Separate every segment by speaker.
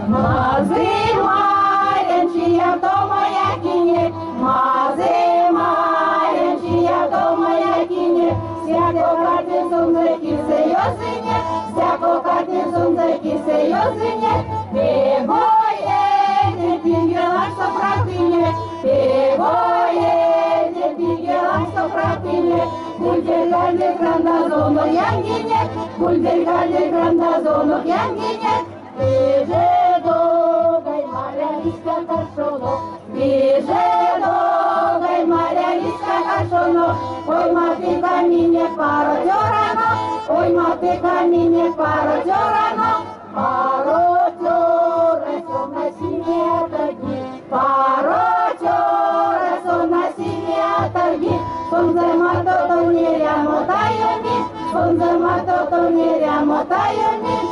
Speaker 1: Мази Мар'янчія, то моя кінє, мази Мар'янчія, то моя кінє, всяко хати сонце кісе йозиня, всяко хати сонце кісе йозиня, бігоє, не бігела, що братиня, бігоє, не бігела, що братиня, кульдергаде грандазону янгиня, кульдергаде грандазону янгиня, біже догай Мар'янічка кашоно, біже догай Мар'янічка кашоно, ой мати каміння паротьорано, ой мати каміння паротьорано, паротьора сон на сім'я торгі, паротьора сон на сім'я торгі, сон займато то неря мотаю міс, сон займато то неря мотаю міс.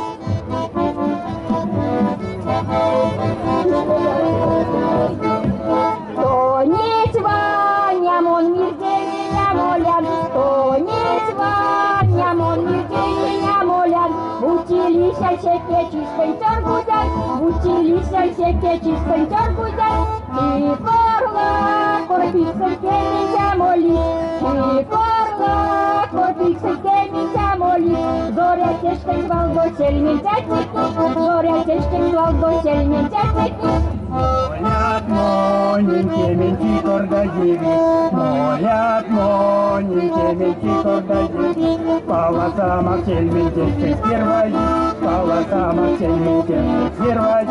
Speaker 1: Тоніть ванямон мірдєвіня молян, тоніть ванямон мірдєвіня молян, училися всяке чистеньтер гудяй, училися всяке чистеньтер гудяй, і корла корпіцем кемінця молі, і корла корпіцем кемінця молі, зоря тяжкий звал до сельмінця цвітні, зоря тяжкий звал до сельмінця цвітні.
Speaker 2: Молят моненьки, меньки кордагири, молят моненьки, меньки кордагири, полоса сельменьки, первой, полоса сельменьки, первой.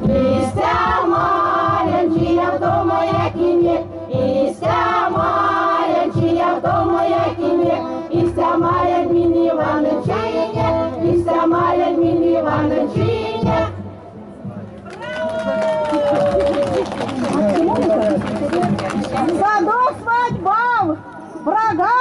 Speaker 1: Істя Мар'янчія, то моя кінє, істя Мар'янчія, то моя кінє, істя Мар'ян мін Івановичиня, істя Мар'ян мін Івановичиня.
Speaker 3: Задох свадьбав, врага